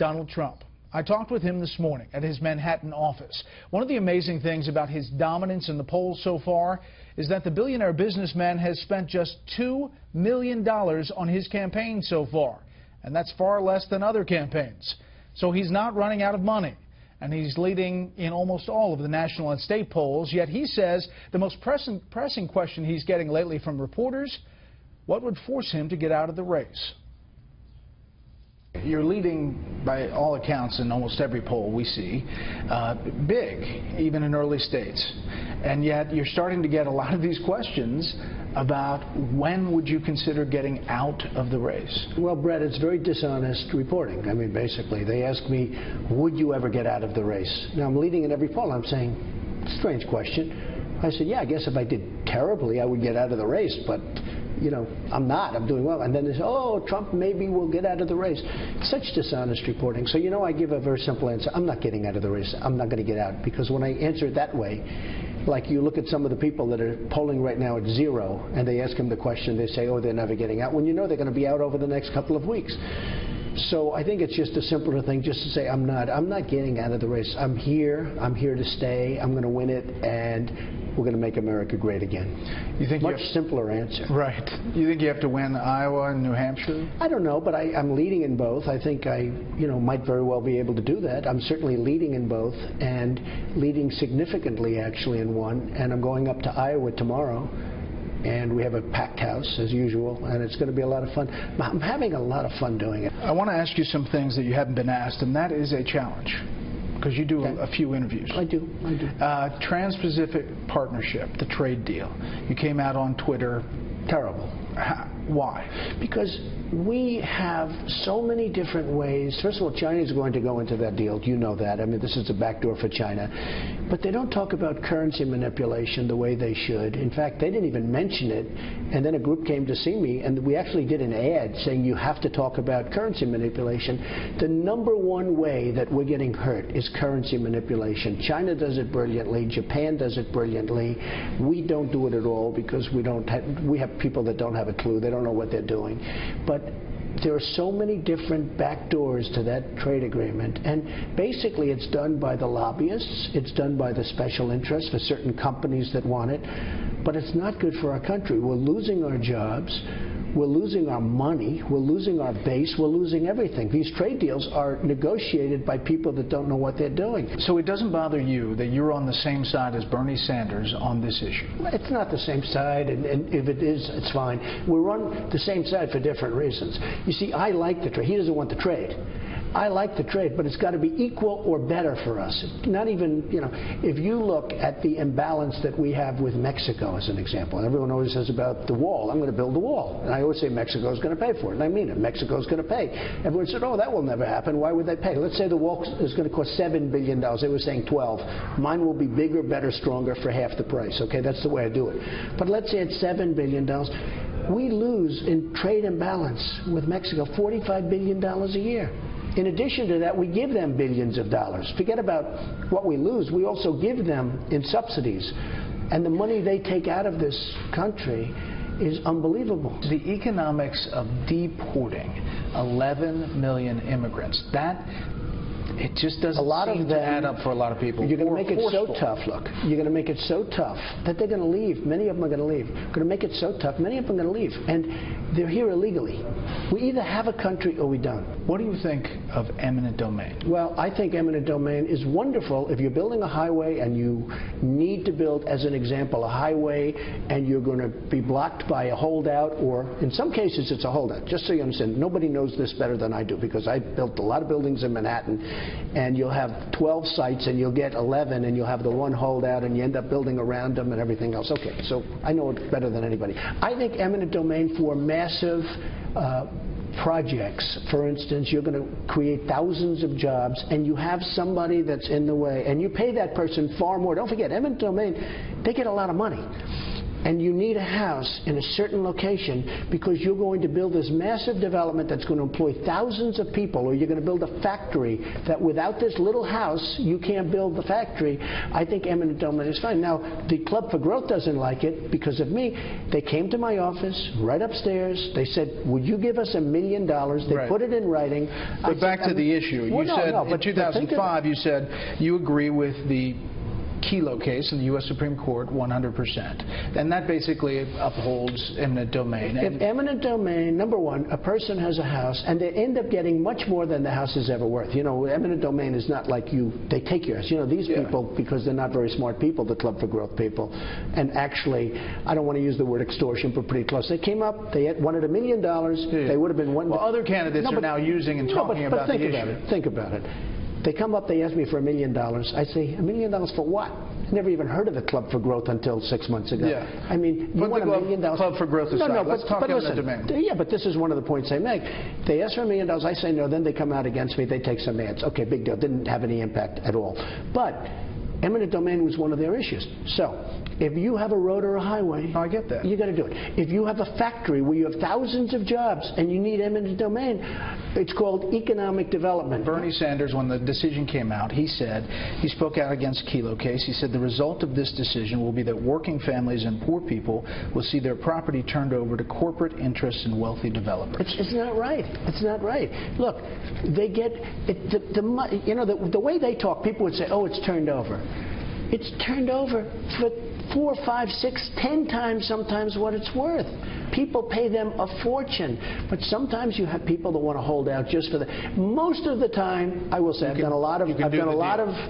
Donald Trump. I talked with him this morning at his Manhattan office. One of the amazing things about his dominance in the polls so far is that the billionaire businessman has spent just $2 million on his campaign so far, and that's far less than other campaigns. So he's not running out of money, and he's leading in almost all of the national and state polls, yet he says the most pressing question he's getting lately from reporters: what would force him to get out of the race? You're leading, by all accounts, in almost every poll we see, big, even in early states. And yet you're starting to get a lot of these questions about when would you consider getting out of the race? Well, Bret, it's very dishonest reporting. I mean, basically, they ask me, would you ever get out of the race? Now, I'm leading in every poll. I'm saying, strange question. I said, yeah, I guess if I did terribly, I would get out of the race, but you know, I'm not. I'm doing well. And then they say, oh, Trump maybe will get out of the race. Such dishonest reporting. So, you know, I give a very simple answer. I'm not getting out of the race. I'm not going to get out. Because when I answer it that way, like you look at some of the people that are polling right now at 0, and they ask them the question, they say, oh, they're never getting out, when you know they're going to be out over the next couple of weeks. So I think it's just a simpler thing just to say I'm not getting out of the race. I'm here to stay. I'm going to win it, and we're going to make America great again. You think much simpler answer. Right. You think you have to win Iowa and New Hampshire? I don't know, but I'm leading in both. I think I, might very well be able to do that. I'm certainly leading in both, and leading significantly actually in one. And I'm going up to Iowa tomorrow. And we have a packed house, as usual, and it's going to be a lot of fun. I'm having a lot of fun doing it. I want to ask you some things that you haven't been asked, and that is a challenge, because you do a few interviews. I do. Trans-Pacific Partnership, the trade deal. You came out on Twitter. Terrible. Why? Because we have so many different ways. First of all, China is going to go into that deal. You know that. I mean, this is a backdoor for China. But they don't talk about currency manipulation the way they should. In fact, they didn't even mention it. And then a group came to see me, and we actually did an ad saying you have to talk about currency manipulation. The #1 way that we're getting hurt is currency manipulation. China does it brilliantly. Japan does it brilliantly. We don't do it at all because we have people that don't have a clue. They don't know what they're doing. But there are so many different backdoors to that trade agreement, and basically it's done by the lobbyists, it's done by the special interests for certain companies that want it, but it's not good for our country. We're losing our jobs, we're losing our money, we're losing our base, we're losing everything. These trade deals are negotiated by people that don't know what they're doing. So it doesn't bother you that you're on the same side as Bernie Sanders on this issue? It's not the same side, and if it is, it's fine. We're on the same side for different reasons. You see, I like the trade. He doesn't want the trade. I like the trade, but it's got to be equal or better for us. Not even, if you look at the imbalance that we have with Mexico as an example, and everyone always says about the wall, I'm going to build the wall. And I always say Mexico is going to pay for it, and I mean it. Mexico is going to pay. Everyone said, oh, that will never happen. Why would they pay? Let's say the wall is going to cost $7 billion. They were saying 12. Mine will be bigger, better, stronger for half the price. Okay, that's the way I do it. But let's say it's $7 billion. We lose in trade imbalance with Mexico $45 billion a year. In addition to that, we give them billions of dollars. Forget about what we lose. We also give them in subsidies. And the money they take out of this country is unbelievable. The economics of deporting 11 million immigrants, it just doesn't seem to add up for a lot of people. You're going to make it so tough, look. You're going to make it so tough that they're going to leave. Many of them are going to leave. Going to make it so tough, many of them are going to leave. And they're here illegally. We either have a country or we don't. What do you think of eminent domain? Well, I think eminent domain is wonderful if you're building a highway and you need to build, as an example, a highway and you're going to be blocked by a holdout, or in some cases it's a holdout. Just so you understand, nobody knows this better than I do because I built a lot of buildings in Manhattan, and you'll have 12 sites and you'll get 11 and you'll have the one holdout and you end up building around them and everything else. Okay, so I know it better than anybody. I think eminent domain for massive projects, for instance, you're going to create thousands of jobs and you have somebody that's in the way and you pay that person far more. Don't forget, eminent domain, they get a lot of money. and you need a house in a certain location because you're going to build this massive development that's going to employ thousands of people, or you're going to build a factory that without this little house you can't build the factory, I think eminent domain is fine. Now, the Club for Growth doesn't like it because of me. They came to my office right upstairs. They said, would you give us $1 million? They put it in writing. But back to the issue. You said in 2005, you said you agree with the Kelo case in the U.S. Supreme Court 100%. And that basically upholds eminent domain. If eminent domain, number one, a person has a house and they end up getting much more than the house is ever worth. You know, eminent domain is not like they take your house. You know, these people, because they're not very smart people, the Club for Growth people, and actually, I don't want to use the word extortion, but pretty close. They came up, they wanted $1 million, they would have been one. Well, other candidates are now using and talking about the issue. Think about it. They come up, they ask me for $1 million. I say, $1 million for what? I never even heard of the Club for Growth until 6 months ago. Yeah. I mean, you want $1 million? Club for Growth aside. No, let's talk eminent domain. Yeah, but this is one of the points I make. They ask for $1 million. I say no. Then they come out against me. They take some ads. Okay, big deal. Didn't have any impact at all. But eminent domain was one of their issues. So if you have a road or a highway, I get that. You got to do it. If you have a factory where you have thousands of jobs and you need eminent domain, it's called economic development. Bernie Sanders, when the decision came out, he said, he spoke out against Kelo case. He said the result of this decision will be that working families and poor people will see their property turned over to corporate interests and wealthy developers. It's not right. It's not right. Look, they get the way they talk. People would say, "Oh, it's turned over." It's turned over for 4, 5, 6, 10 times sometimes what it's worth. People pay them a fortune, but sometimes you have people that want to hold out just for the. Most of the time, I will say, I've done a lot of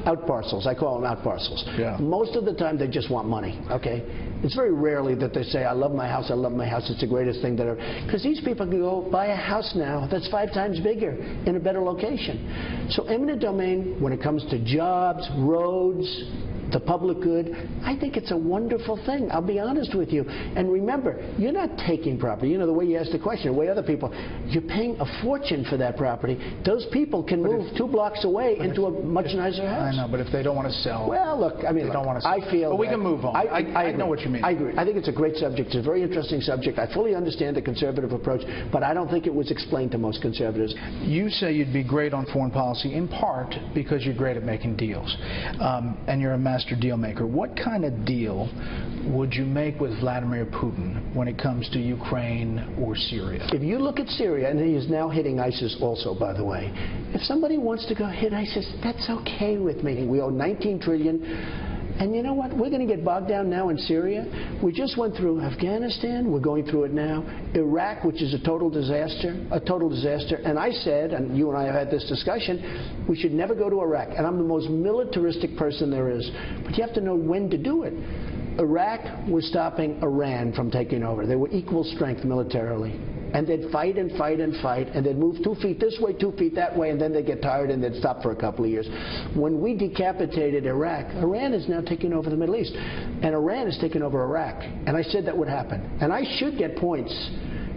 out parcels. I call them out parcels. Yeah. Most of the time, they just want money. Okay, it's very rarely that they say, "I love my house. I love my house. It's the greatest thing that ever." Because these people can go buy a house now that's 5 times bigger in a better location. So eminent domain, when it comes to jobs, roads, the public good, I think it's a wonderful thing. I'll be honest with you. And remember, you're not taking property. You know, the way you asked the question, the way other people, you're paying a fortune for that property. Those people can move 2 blocks away into a much nicer house. I know, but if they don't want to sell. Well, look, I mean, they don't want to sell. I feel. But we can move on. I know what you mean. I agree. I think it's a great subject. It's a very interesting subject. I fully understand the conservative approach, but I don't think it was explained to most conservatives. You say you'd be great on foreign policy in part because you're great at making deals, and you're a master deal maker. What kind of deal would you make with Vladimir Putin when it comes to Ukraine or Syria? If you look at Syria, and he is now hitting ISIS also, by the way, if somebody wants to go hit ISIS, that's okay with me. We owe $19 trillion. And you know what? We're going to get bogged down now in Syria. We just went through Afghanistan. We're going through it now. Iraq, which is a total disaster. And I said, and you and I have had this discussion, we should never go to Iraq. And I'm the most militaristic person there is. But you have to know when to do it. Iraq was stopping Iran from taking over. They were equal strength militarily. And they'd fight and fight and fight, and they'd move 2 feet this way, 2 feet that way, and then they'd get tired and they'd stop for a couple of years. When we decapitated Iraq, Iran is now taking over the Middle East, and Iran is taking over Iraq. And I said that would happen. And I should get points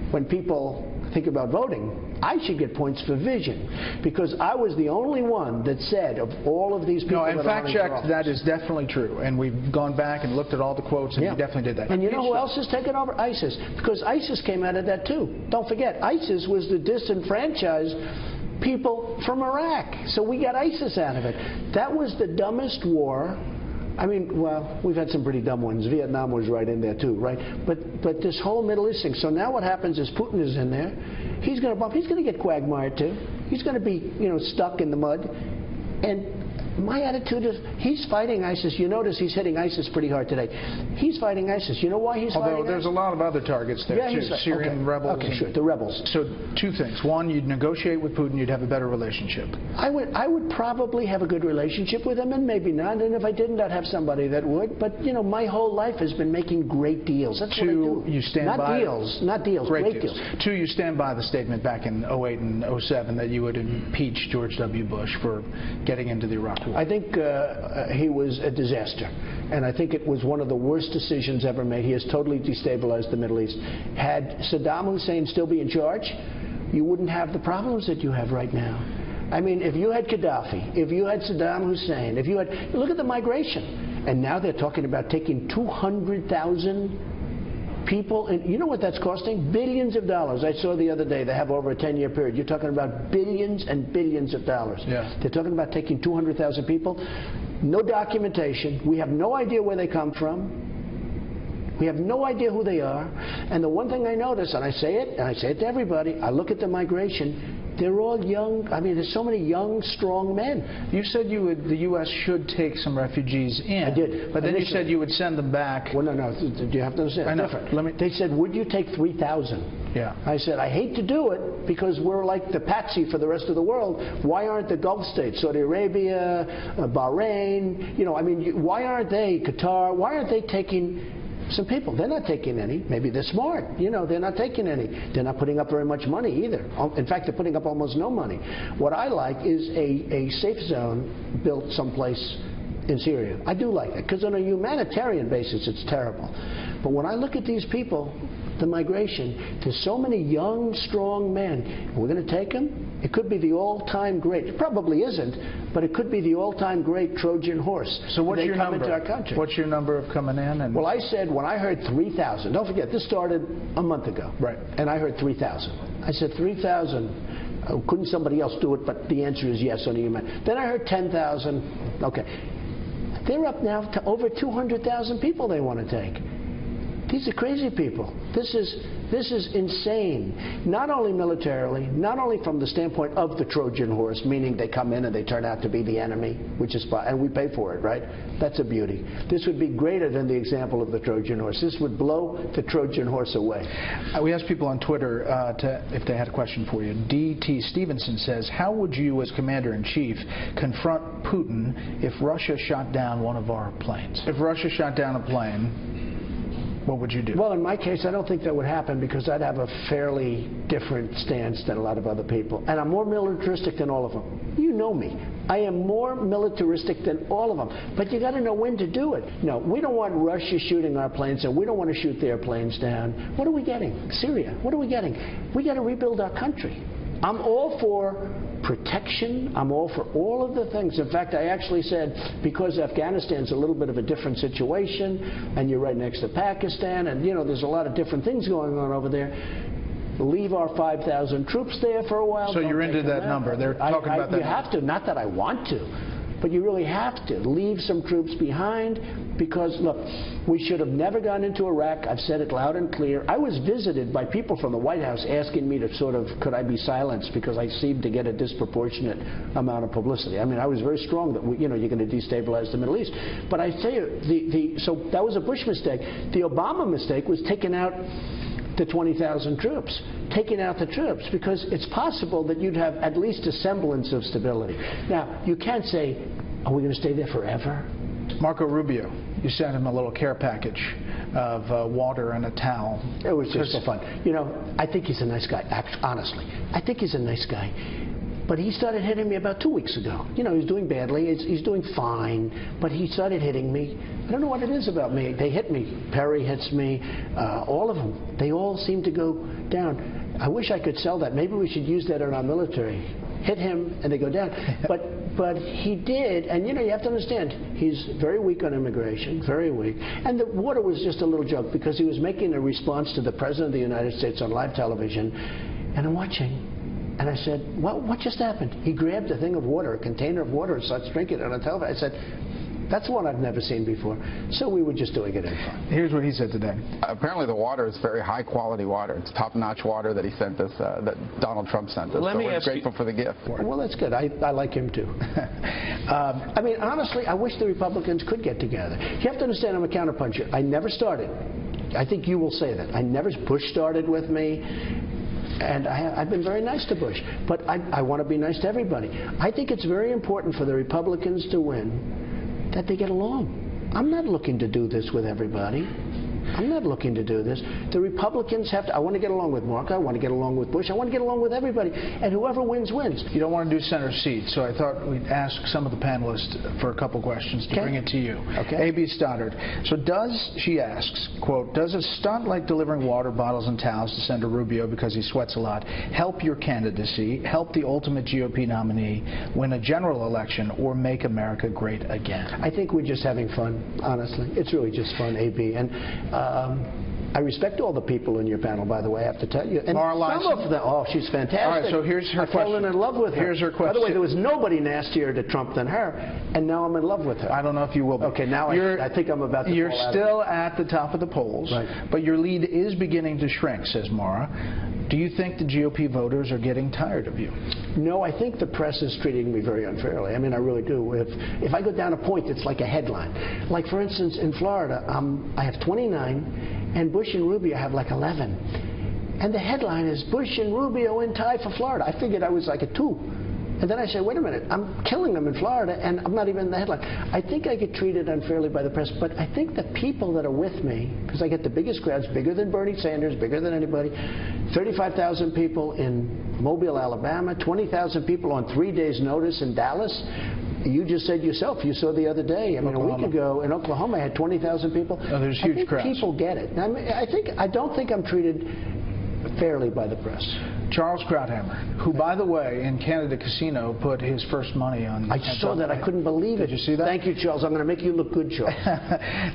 when people think about voting. I should get points for vision, because I was the only one that said of all of these people. No, in fact checked, that is definitely true. And we've gone back and looked at all the quotes, and you definitely did that. And you know who else has taken over? ISIS. Because ISIS came out of that too. Don't forget, ISIS was the disenfranchised people from Iraq. So we got ISIS out of it. That was the dumbest war. I mean, well, we've had some pretty dumb ones. Vietnam was right in there too, right? But this whole Middle East thing. So now what happens is Putin is in there. He's going to bump. He's going to get quagmired too. He's going to be, stuck in the mud. And my attitude is, he's fighting ISIS. You notice he's hitting ISIS pretty hard today. He's fighting ISIS. You know why he's fighting ISIS? Although there's a lot of other targets there too. Syrian rebels. Okay, sure, the rebels. So 2 things. One, you'd negotiate with Putin, you'd have a better relationship. I would probably have a good relationship with him, and maybe not. And if I didn't, I'd have somebody that would. But my whole life has been making great deals. That's what I do. You stand not by deals, not deals, great deals. 2, you stand by the statement back in 08 and 07 that you would impeach George W. Bush for getting into the Iraq War. I think he was a disaster, and I think it was one of the worst decisions ever made. He has totally destabilized the Middle East. Had Saddam Hussein still be in charge, you wouldn't have the problems that you have right now. I mean, if you had Gaddafi, if you had Saddam Hussein, look at the migration. And now they're talking about taking 200,000 People, and you know what that's costing? Billions of dollars. I saw the other day they have over a 10-year period. You're talking about billions and billions of dollars. Yeah. They're talking about taking 200,000 people. No documentation. We have no idea where they come from. We have no idea who they are. And the one thing I notice, and I say it to everybody, I look at the migration. They're all young. I mean, there's so many young, strong men. You said the U.S. should take some refugees in. I did. But then you said you would send them back. Well, no. Do you have to understand? I know. Different. They said, would you take 3,000? Yeah. I said, I hate to do it because we're like the patsy for the rest of the world. Why aren't the Gulf states, Saudi Arabia, Bahrain, you know, I mean, why aren't they, Qatar, why aren't they taking some people? They're not taking any. Maybe they're smart. You know, they're not taking any. They're not putting up very much money either. In fact, they're putting up almost no money. What I like is a safe zone built someplace in Syria. I do like that because on a humanitarian basis, it's terrible. But when I look at these people, the migration, there's so many young, strong men. We're going to take them? It could be the all-time great. It probably isn't, but it could be the all-time great Trojan horse. So what's your number? Into our country. What's your number of coming in? And well, I said when I heard 3,000. Don't forget, this started a month ago. Right. And I heard 3,000. I said 3,000. Couldn't somebody else do it? But the answer is yes on the human. Then I heard 10,000. Okay. They're up now to over 200,000 people they want to take. These are crazy people. This is insane. Not only militarily, not only from the standpoint of the Trojan horse, meaning they come in and they turn out to be the enemy, which is fine, and we pay for it, right? That's a beauty. This would be greater than the example of the Trojan horse. This would blow the Trojan horse away. We asked people on Twitter if they had a question for you. D.T. Stevenson says, how would you as Commander-in-Chief confront Putin if Russia shot down one of our planes? If Russia shot down a plane, what would you do? Well, in my case, I don't think that would happen because I'd have a fairly different stance than a lot of other people. And I'm more militaristic than all of them. You know me. I am more militaristic than all of them. But you got to know when to do it. No, we don't want Russia shooting our planes and we don't want to shoot their planes down. What are we getting? Syria. What are we getting? We got to rebuild our country. I'm all for protection. I'm all for all of the things. In fact, I actually said, because Afghanistan's a little bit of a different situation, and you're right next to Pakistan, and, you know, there's a lot of different things going on over there, leave our 5,000 troops there for a while. So you're into that number. They're talking about that. You have to. Not that I want to. But you really have to leave some troops behind because, look, we should have never gone into Iraq. I've said it loud and clear. I was visited by people from the White House asking me to sort of, could I be silenced because I seemed to get a disproportionate amount of publicity. I mean, I was very strong that, you're going to destabilize the Middle East. But I tell you, so that was a Bush mistake. The Obama mistake was taking out the 20,000 troops, taking out the troops, because it's possible that you'd have at least a semblance of stability. Now, you can't say, are we going to stay there forever? Marco Rubio, you sent him a little care package of water and a towel. It was just so fun. You know, I think he's a nice guy, honestly. I think he's a nice guy. But he started hitting me about 2 weeks ago. You know, he's doing badly. He's doing fine. But he started hitting me. I don't know what it is about me. They hit me. Perry hits me. All of them. They all seem to go down. I wish I could sell that. Maybe we should use that in our military. Hit him and they go down. But he did. And, you know, you have to understand, he's very weak on immigration. Very weak. And the water was just a little joke because he was making a response to the President of the United States on live television. And I'm watching. And I said, what just happened? He grabbed a thing of water, a container of water, and starts drinking it on television. I said, that's one I've never seen before. So we were just doing it in fun. Here's what he said today. Apparently the water is very high-quality water. It's top-notch water that he sent us, that Donald Trump sent us. Let me we're grateful for the gift. Well, that's good. I like him, too. I mean, honestly, I wish the Republicans could get together. You have to understand I'm a counterpuncher. I never started. I think you will say that. Bush started with me. And I've been very nice to Bush, but I want to be nice to everybody. I think it's very important for the Republicans to win that they get along. I'm not looking to do this with everybody. I'm not looking to do this. The Republicans have to. I want to get along with Mark. I want to get along with Bush. I want to get along with everybody. And whoever wins, wins. You don't want to do center seat, so I thought we'd ask some of the panelists for a couple questions to bring it to you. Okay. A.B. Stoddard. So she asks, quote, does a stunt like delivering water bottles and towels to Senator Rubio because he sweats a lot help your candidacy, help the ultimate GOP nominee win a general election, or make America great again? I think we're just having fun, honestly. It's really just fun, A.B. And I respect all the people in your panel, by the way, I have to tell you. And Mara some of them, oh, she's fantastic. All right, so here's her question. I've fallen in love with her. Here's her question. By the way, there was nobody nastier to Trump than her, and now I'm in love with her. I don't know if you will be. Okay, now I think I'm about to You're fall out still of it. at the top of the polls, right. But your lead is beginning to shrink, says Mara. Do you think the GOP voters are getting tired of you? No, I think the press is treating me very unfairly. I mean, I really do. If I go down a point, it's like a headline. Like, for instance, in Florida, I have 29, and Bush and Rubio have like 11. And the headline is, Bush and Rubio in tie for Florida. I figured I was like a 2. And then I say, wait a minute, I'm killing them in Florida, and I'm not even in the headline. I think I get treated unfairly by the press, but I think the people that are with me, because I get the biggest crowds, bigger than Bernie Sanders, bigger than anybody, 35,000 people in Mobile, Alabama, 20,000 people on 3 days' notice in Dallas. You just said yourself, you saw the other day, I mean, Oklahoma. A week ago in Oklahoma, I had 20,000 people. Oh, there's huge crowds. People get it. I mean, I don't think I'm treated fairly by the press. Charles Krauthammer, who, by the way, in Canada Casino, put his first money on. I saw that. I couldn't believe it. Did you see that? Thank you, Charles. I'm going to make you look good, Charles.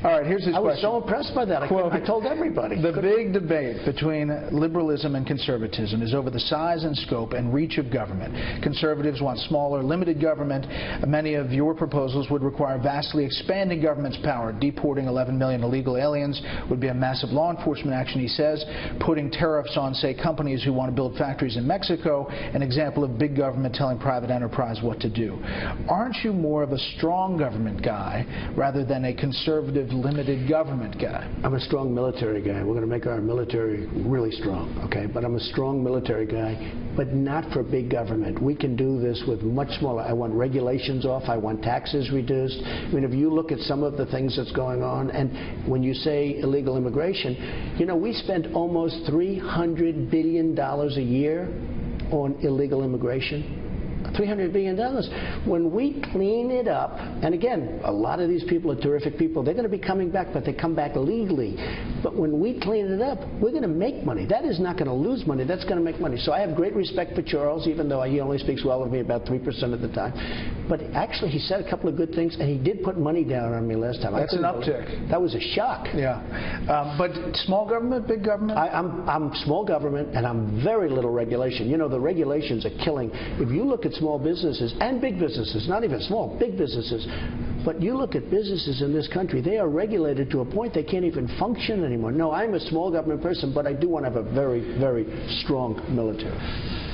All right, here's his question. I was so impressed by that. I told everybody. The big debate between liberalism and conservatism is over the size and scope and reach of government. Conservatives want smaller, limited government. Many of your proposals would require vastly expanding government's power. Deporting 11 million illegal aliens would be a massive law enforcement action, he says. Putting tariffs on, say, companies who want to build factories in Mexico, an example of big government telling private enterprise what to do. Aren't you more of a strong government guy rather than a conservative, limited government guy? I'm a strong military guy. We're going to make our military really strong, okay? But I'm a strong military guy, but not for big government. We can do this with much smaller. I want regulations off. I want taxes reduced. I mean, if you look at some of the things that's going on, and when you say illegal immigration, you know, we spend almost $300 billion a year on illegal immigration. $300 billion. When we clean it up, and again, a lot of these people are terrific people. They're going to be coming back, but they come back legally. But when we clean it up, we're going to make money. That is not going to lose money. That's going to make money. So I have great respect for Charles, even though he only speaks well of me about 3% of the time. But actually, he said a couple of good things, and he did put money down on me last time. That's an uptick. That was a shock. Yeah. But small government, big government? I'm small government, and I'm very little regulation. You know, the regulations are killing. If you look at small businesses and big businesses, not even small, big businesses, but you look at businesses in this country, they are regulated to a point they can't even function anymore. No, I'm a small government person, but I do want to have a very, very strong military.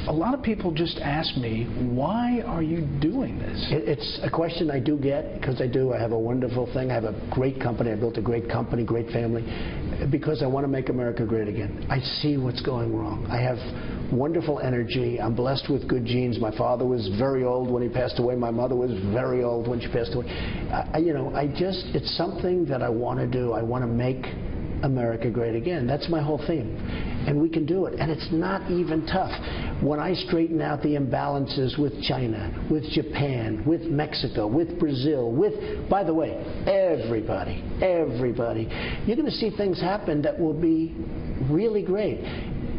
A lot of people just ask me, why are you doing this? It's a question I do get, because I do. I have a wonderful thing. I have a great company. I built a great company, great family, because I want to make America great again. I see what's going wrong. I have wonderful energy. I'm blessed with good genes. My father was very old when he passed away. My mother was very old when she passed away. It's something that I want to do. I want to make America great again. That's my whole theme. And we can do it. And it's not even tough. When I straighten out the imbalances with China, with Japan, with Mexico, with Brazil, with, by the way, everybody, you're going to see things happen that will be really great.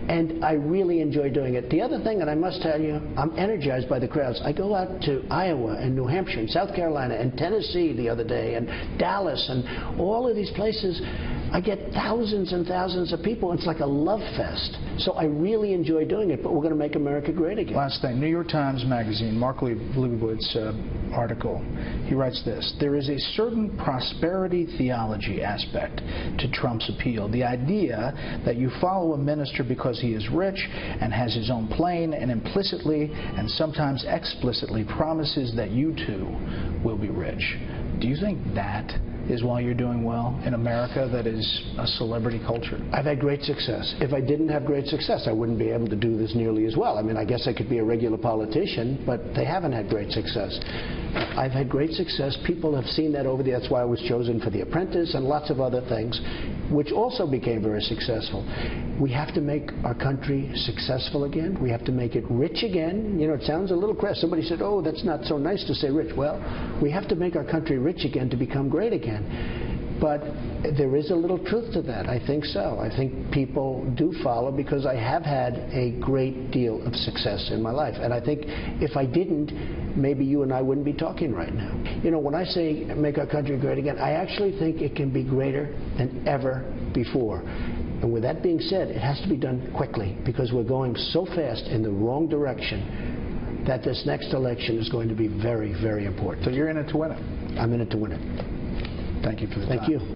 And I really enjoy doing it. The other thing, and I must tell you, I'm energized by the crowds. I go out to Iowa and New Hampshire and South Carolina and Tennessee the other day and Dallas and all of these places. I get thousands and thousands of people. It's like a love fest. So I really enjoy doing it, but we're going to make America great again. Last thing, New York Times Magazine, Mark Leibowitz article, he writes this: there is a certain prosperity theology aspect to Trump's appeal. The idea that you follow a minister because he is rich and has his own plane and implicitly and sometimes explicitly promises that you too will be rich. Do you think that is why you're doing well in America that is a celebrity culture? I've had great success. If I didn't have great success, I wouldn't be able to do this nearly as well. I mean, I guess I could be a regular politician, but they haven't had great success. I've had great success. People have seen that over there. That's why I was chosen for The Apprentice and lots of other things, which also became very successful. We have to make our country successful again. We have to make it rich again. You know, it sounds a little crass. Somebody said, oh, that's not so nice to say rich. Well, we have to make our country rich again to become great again. But there is a little truth to that. I think so. I think people do follow because I have had a great deal of success in my life. And I think if I didn't, maybe you and I wouldn't be talking right now. You know, when I say make our country great again, I actually think it can be greater than ever before. And with that being said, it has to be done quickly because we're going so fast in the wrong direction that this next election is going to be very, very important. So you're in it to win it? I'm in it to win it. Thank you for the time. Thank you.